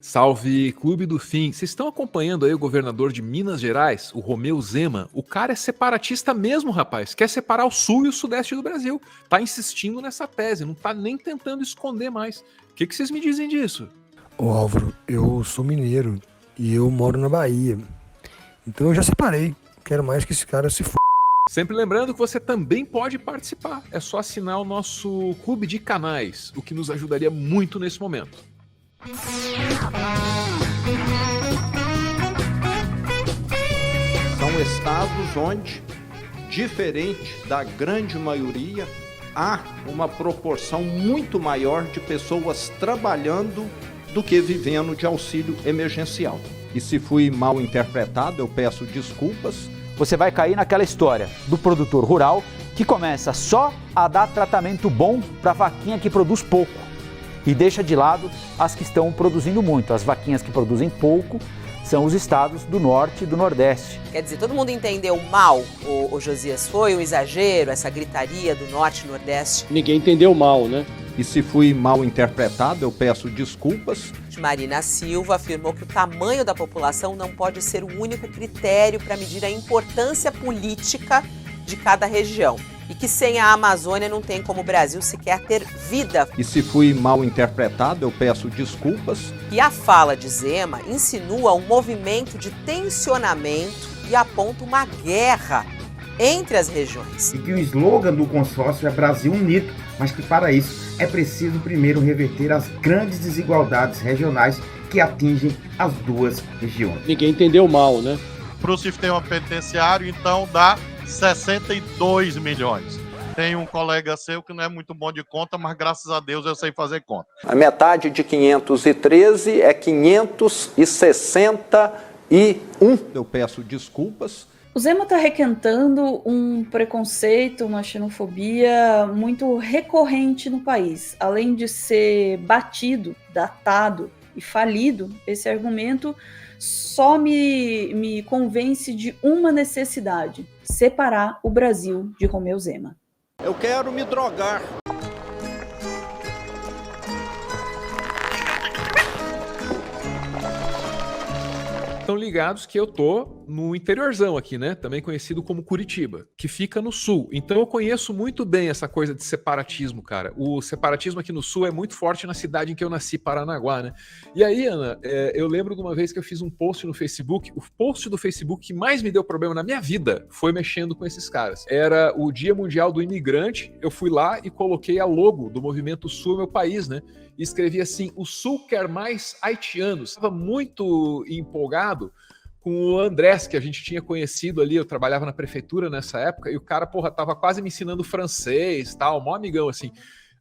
Salve Clube do Fim. Vocês estão acompanhando aí o governador de Minas Gerais, o Romeu Zema? O cara é separatista mesmo, rapaz. Quer separar o sul e o sudeste do Brasil. Tá insistindo nessa tese, não tá nem tentando esconder mais. O que vocês me dizem disso? Ô Álvaro, eu sou mineiro e eu moro na Bahia. Então eu já separei. Quero mais que esse cara se f***. Sempre lembrando que você também pode participar. É só assinar o nosso clube de canais, o que nos ajudaria muito nesse momento. São estados onde, diferente da grande maioria, há uma proporção muito maior de pessoas trabalhando do que vivendo de auxílio emergencial. E se fui mal interpretado, eu peço desculpas. Você vai cair naquela história do produtor rural que começa só a dar tratamento bom para a vaquinha que produz pouco e deixa de lado as que estão produzindo muito. As vaquinhas que produzem pouco são os estados do norte e do nordeste. Quer dizer, todo mundo entendeu mal, o Josias? Foi um exagero, essa gritaria do norte e nordeste? Ninguém entendeu mal, né? E se fui mal interpretado, eu peço desculpas. Marina Silva afirmou que o tamanho da população não pode ser o único critério para medir a importância política de cada região. E que sem a Amazônia não tem como o Brasil sequer ter vida. E se fui mal interpretado, eu peço desculpas. E a fala de Zema insinua um movimento de tensionamento e aponta uma guerra entre as regiões. E que o slogan do consórcio é Brasil Unido, mas que para isso é preciso primeiro reverter as grandes desigualdades regionais que atingem as duas regiões. Ninguém entendeu mal, né? Para o sistema penitenciário, então, dá 62 milhões. Tem um colega seu que não é muito bom de conta, mas graças a Deus eu sei fazer conta. A metade de 513 é 561. Eu peço desculpas. O Zema está requentando um preconceito, uma xenofobia muito recorrente no país. Além de ser batido, datado e falido, esse argumento só me convence de uma necessidade: separar o Brasil de Romeu Zema. Eu quero me drogar. Estão ligados que eu tô no interiorzão aqui, né? Também conhecido como Curitiba, que fica no sul. Então eu conheço muito bem essa coisa de separatismo, cara. O separatismo aqui no sul é muito forte na cidade em que eu nasci, Paranaguá, né? E aí, Ana, eu lembro de uma vez que eu fiz um post no Facebook. O post do Facebook que mais me deu problema na minha vida foi mexendo com esses caras. Era o Dia Mundial do Imigrante. Eu fui lá e coloquei a logo do Movimento Sul é Meu País, né? E escrevi assim: o Sul quer mais haitianos. Estava muito empolgado com o Andrés, que a gente tinha conhecido ali. Eu trabalhava na prefeitura nessa época, e o cara, porra, tava quase me ensinando francês, tal, mó amigão, assim.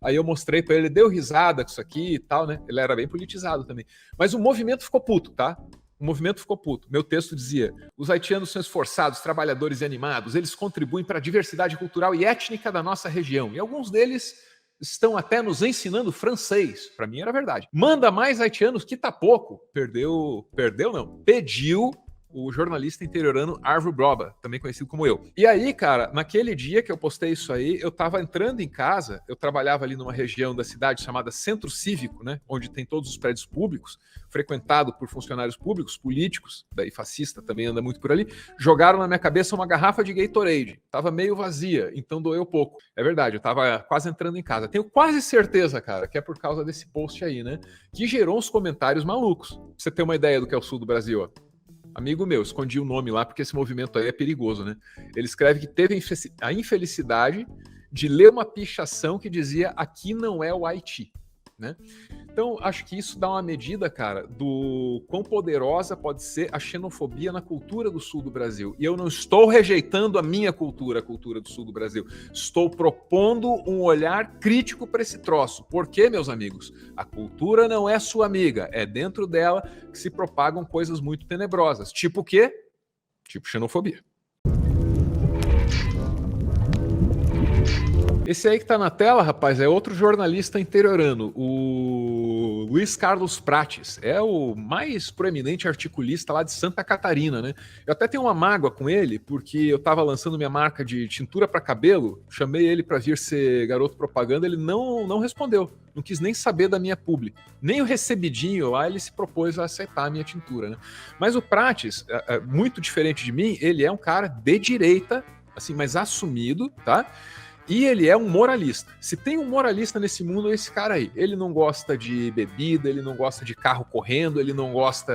Aí eu mostrei pra ele deu risada com isso aqui e tal, né? Ele era bem politizado também. Mas o movimento ficou puto, tá? O movimento ficou puto. Meu texto dizia: os haitianos são esforçados, trabalhadores e animados. Eles contribuem para a diversidade cultural e étnica da nossa região. E alguns deles estão até nos ensinando francês. Para mim era verdade. Manda mais haitianos que tá pouco. Perdeu não. Pediu o jornalista interiorano Arvo Broba, também conhecido como eu. E aí, cara, naquele dia que eu postei isso aí, eu tava entrando em casa, eu trabalhava ali numa região da cidade chamada Centro Cívico, né, onde tem todos os prédios públicos, frequentado por funcionários públicos, políticos, daí fascista também anda muito por ali. Jogaram na minha cabeça uma garrafa de Gatorade. Tava meio vazia, então doeu pouco. É verdade, eu tava quase entrando em casa. Tenho quase certeza, cara, que é por causa desse post aí, né, que gerou uns comentários malucos. Pra você ter uma ideia do que é o sul do Brasil, ó. Amigo meu, escondi o nome lá porque esse movimento aí é perigoso, né? Ele escreve que teve a infelicidade de ler uma pichação que dizia: aqui não é o Haiti, né? Então, acho que isso dá uma medida, cara, do quão poderosa pode ser a xenofobia na cultura do sul do Brasil. E eu não estou rejeitando a minha cultura, a cultura do sul do Brasil. Estou propondo um olhar crítico para esse troço. Por quê, meus amigos? A cultura não é sua amiga. É dentro dela que se propagam coisas muito tenebrosas. Tipo o quê? Tipo xenofobia. Esse aí que tá na tela, rapaz, é outro jornalista interiorano, o Luiz Carlos Prates. É o mais proeminente articulista lá de Santa Catarina, né? Eu até tenho uma mágoa com ele, porque eu tava lançando minha marca de tintura para cabelo, chamei ele para vir ser garoto propaganda, ele não respondeu. Não quis nem saber da minha publi. Nem o recebidinho lá, ele se propôs a aceitar a minha tintura, né? Mas o Prates, muito diferente de mim, ele é um cara de direita, assim, mas assumido, tá? E ele é um moralista. Se tem um moralista nesse mundo, é esse cara aí. Ele não gosta de bebida, ele não gosta de carro correndo, ele não gosta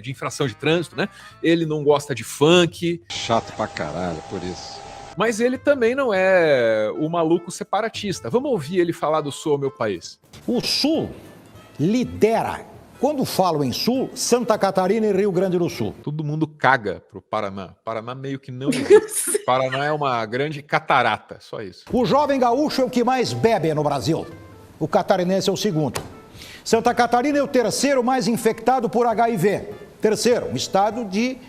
de infração de trânsito, né? Ele não gosta de funk. Chato pra caralho, por isso. Mas ele também não é o maluco separatista. Vamos ouvir ele falar do Sul, meu país. O Sul lidera. Quando falo em Sul, Santa Catarina e Rio Grande do Sul. Todo mundo caga pro Paraná. Paraná meio que não existe. Paraná é uma grande catarata, só isso. O jovem gaúcho é o que mais bebe no Brasil. O catarinense é o segundo. Santa Catarina é o terceiro mais infectado por HIV. Terceiro, um estado de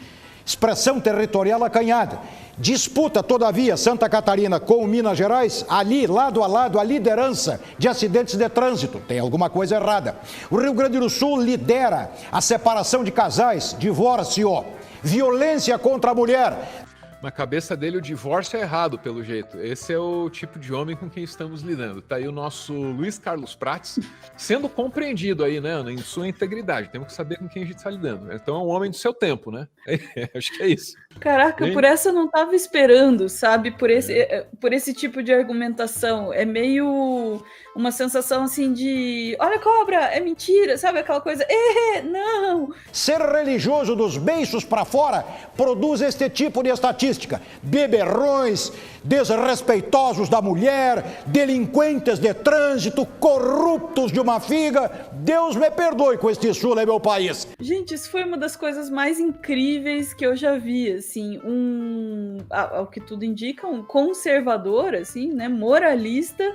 expressão territorial acanhada. Disputa, todavia, Santa Catarina com Minas Gerais, ali, lado a lado, a liderança de acidentes de trânsito. Tem alguma coisa errada. O Rio Grande do Sul lidera a separação de casais, divórcio, violência contra a mulher. Na cabeça dele, o divórcio é errado, pelo jeito. Esse é o tipo de homem com quem estamos lidando. Tá aí o nosso Luiz Carlos Prates sendo compreendido aí, né, em sua integridade. Temos que saber com quem a gente está lidando. Então é um homem do seu tempo, né? Acho que é isso. Caraca, por essa eu não tava esperando, sabe? Por esse tipo de argumentação. É meio uma sensação assim de olha cobra, é mentira, sabe? Aquela coisa, não! Ser religioso dos beiços para fora produz este tipo de estatística. Beberrões, desrespeitosos da mulher, delinquentes de trânsito, corruptos de uma figa. Deus me perdoe com este Sul, é meu país. Gente, isso foi uma das coisas mais incríveis que eu já vi, assim, ao que tudo indica, um conservador, assim, né, moralista,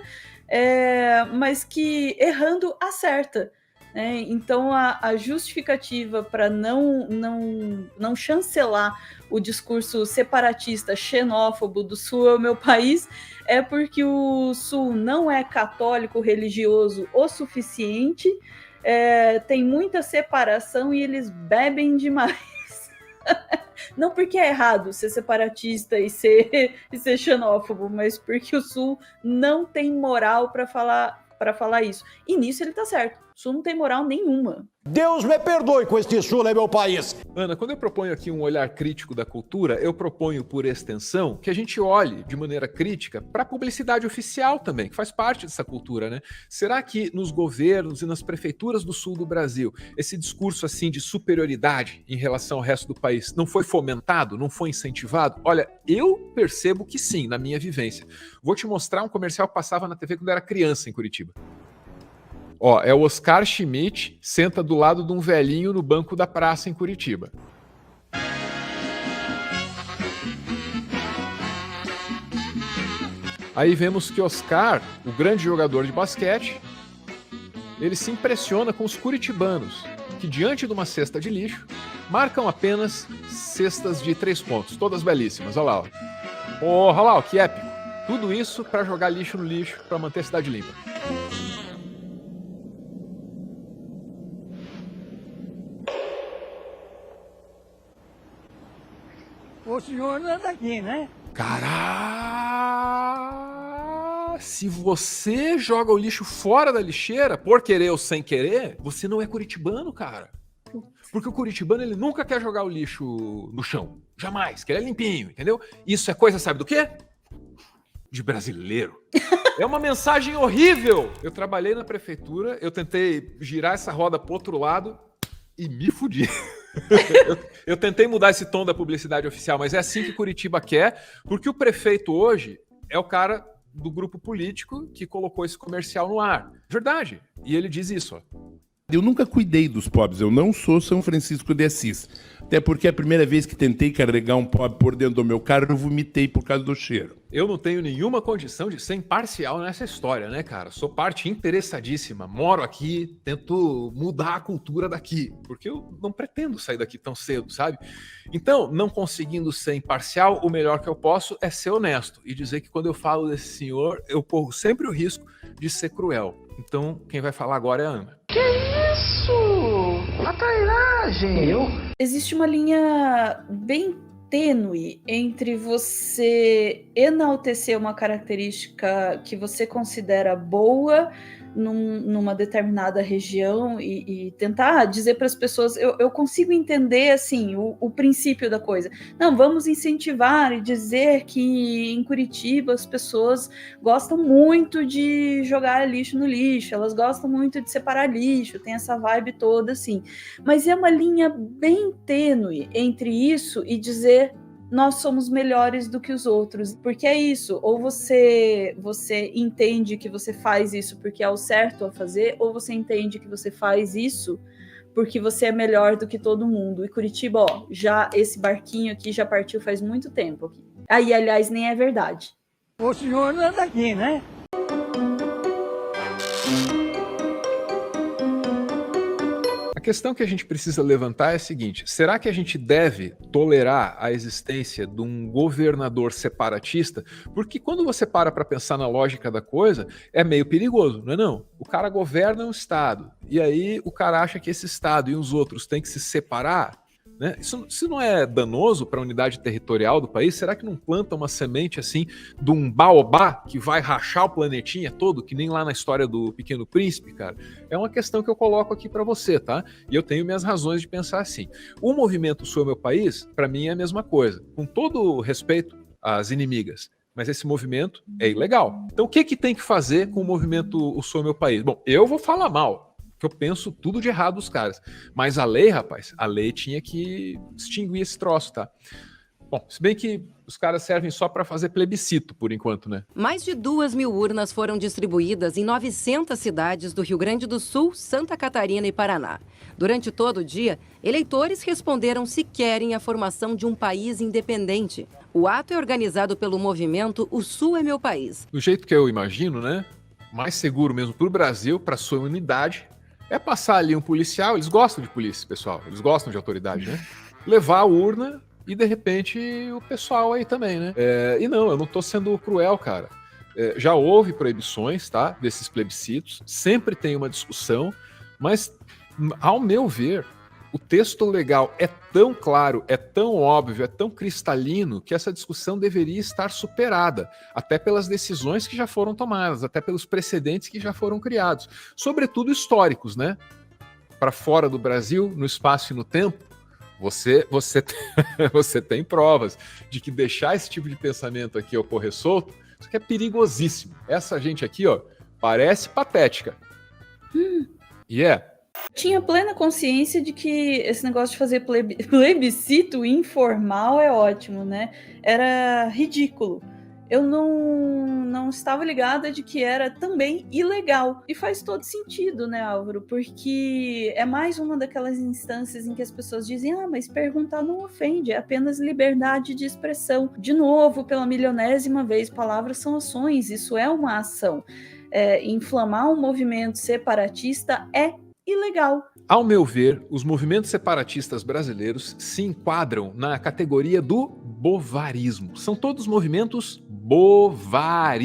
mas que errando acerta. Então a justificativa para não chancelar o discurso separatista, xenófobo do Sul é o meu país, é porque o Sul não é católico religioso o suficiente, tem muita separação e eles bebem demais. Não porque é errado ser separatista e ser xenófobo, mas porque o Sul não tem moral para falar isso. E nisso ele tá certo. O Sul não tem moral nenhuma. Deus me perdoe com este Sul, é meu país. Ana, quando eu proponho aqui um olhar crítico da cultura, eu proponho, por extensão, que a gente olhe de maneira crítica para a publicidade oficial também, que faz parte dessa cultura, né? Será que nos governos e nas prefeituras do sul do Brasil, esse discurso assim de superioridade em relação ao resto do país não foi fomentado, não foi incentivado? Olha, eu percebo que sim, na minha vivência. Vou te mostrar um comercial que passava na TV quando eu era criança em Curitiba. Ó, é o Oscar Schmidt, senta do lado de um velhinho no banco da praça em Curitiba. Aí vemos que Oscar, o grande jogador de basquete, ele se impressiona com os curitibanos, que diante de uma cesta de lixo, marcam apenas cestas de 3 pontos, todas belíssimas, olha lá. Olha lá, que épico. Tudo isso para jogar lixo no lixo, para manter a cidade limpa. O senhor não é daqui, né? Caralho! Se você joga o lixo fora da lixeira, por querer ou sem querer, você não é curitibano, cara. Porque o curitibano, ele nunca quer jogar o lixo no chão. Jamais, que ele é limpinho, entendeu? Isso é coisa, sabe do quê? De brasileiro. É uma mensagem horrível. Eu trabalhei na prefeitura, eu tentei girar essa roda pro outro lado e me fudi. Eu tentei mudar esse tom da publicidade oficial, mas é assim que Curitiba quer, porque o prefeito hoje é o cara do grupo político que colocou esse comercial no ar. Verdade. E ele diz isso, ó. Eu nunca cuidei dos pobres, eu não sou São Francisco de Assis. Até porque a primeira vez que tentei carregar um pobre por dentro do meu carro, eu vomitei por causa do cheiro. Eu não tenho nenhuma condição de ser imparcial nessa história, né, cara? Sou parte interessadíssima, moro aqui, tento mudar a cultura daqui, porque eu não pretendo sair daqui tão cedo, sabe? Então, não conseguindo ser imparcial, o melhor que eu posso é ser honesto e dizer que quando eu falo desse senhor, eu corro sempre o risco de ser cruel. Então, quem vai falar agora é a Ana. Que isso? A trairagem! Existe uma linha bem tênue entre você enaltecer uma característica que você considera boa numa determinada região e tentar dizer para as pessoas, eu consigo entender assim o princípio da coisa. Não, vamos incentivar e dizer que em Curitiba as pessoas gostam muito de jogar lixo no lixo, elas gostam muito de separar lixo, tem essa vibe toda assim. Mas é uma linha bem tênue entre isso e dizer nós somos melhores do que os outros, porque é isso, ou você entende que você faz isso porque é o certo a fazer, ou você entende que você faz isso porque você é melhor do que todo mundo. E Curitiba, ó, já esse barquinho aqui já partiu faz muito tempo aqui. Aí, aliás, nem é verdade. O senhor não é daqui, né? A questão que a gente precisa levantar é a seguinte: será que a gente deve tolerar a existência de um governador separatista? Porque quando você para pensar na lógica da coisa, é meio perigoso, não é não? O cara governa um estado, e aí o cara acha que esse estado e os outros têm que se separar, né? Isso não é danoso para a unidade territorial do país? Será que não planta uma semente assim de um baobá que vai rachar o planetinha todo, que nem lá na história do Pequeno Príncipe, cara? É uma questão que eu coloco aqui para você, tá? E eu tenho minhas razões de pensar assim. O movimento Sou Meu País, para mim é a mesma coisa, com todo respeito às inimigas. Mas esse movimento é ilegal. Então o que tem que fazer com o movimento O Sou Meu País? Bom, eu vou falar mal, que eu penso tudo de errado dos caras. Mas a lei, rapaz, a lei tinha que extinguir esse troço, tá? Bom, se bem que os caras servem só para fazer plebiscito, por enquanto, né? Mais de 2.000 urnas foram distribuídas em 900 cidades do Rio Grande do Sul, Santa Catarina e Paraná. Durante todo o dia, eleitores responderam se querem a formação de um país independente. O ato é organizado pelo movimento O Sul é Meu País. Do jeito que eu imagino, né? Mais seguro mesmo pro Brasil, para sua unidade, é passar ali um policial. Eles gostam de polícia, pessoal. Eles gostam de autoridade, né? Levar a urna e, de repente, o pessoal aí também, né? E não, eu não tô sendo cruel, cara. Já houve proibições, tá? Desses plebiscitos. Sempre tem uma discussão. Mas, ao meu ver, o texto legal é tão claro, é tão óbvio, é tão cristalino que essa discussão deveria estar superada, até pelas decisões que já foram tomadas, até pelos precedentes que já foram criados, sobretudo históricos, né? Para fora do Brasil, no espaço e no tempo, você tem provas de que deixar esse tipo de pensamento aqui ocorrer solto, isso aqui é perigosíssimo. Essa gente aqui, ó, parece patética. E Tinha plena consciência de que esse negócio de fazer plebiscito informal é ótimo, né? Era ridículo. Eu não estava ligada de que era também ilegal. E faz todo sentido, né, Álvaro? Porque é mais uma daquelas instâncias em que as pessoas dizem: ah, mas perguntar não ofende, é apenas liberdade de expressão. De novo, pela milionésima vez, palavras são ações, isso é uma ação. Inflamar um movimento separatista é ilegal. Ao meu ver, os movimentos separatistas brasileiros se enquadram na categoria do bovarismo. São todos movimentos bovaristas.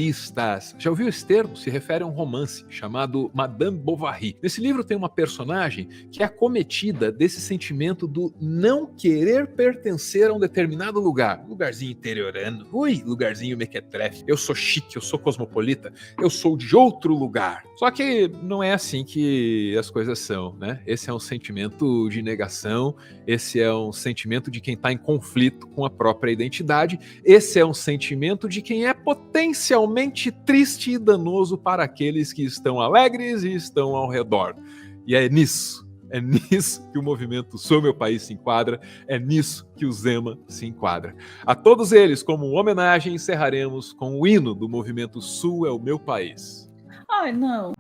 Já ouviu esse termo? Se refere a um romance chamado Madame Bovary. Nesse livro tem uma personagem que é acometida desse sentimento do não querer pertencer a um determinado lugar. Lugarzinho interiorano. Ui, lugarzinho mequetrefe. Eu sou chique, eu sou cosmopolita, eu sou de outro lugar. Só que não é assim que as coisas são, né? Esse é um sentimento de negação, esse é um sentimento de quem está em conflito com a própria identidade, esse é um sentimento de quem é potencialmente triste e danoso para aqueles que estão alegres e estão ao redor. E é nisso que o movimento Sou Meu País se enquadra, é nisso que o Zema se enquadra. A todos eles, como homenagem, encerraremos com o hino do movimento Sul é o Meu País. Ai, não.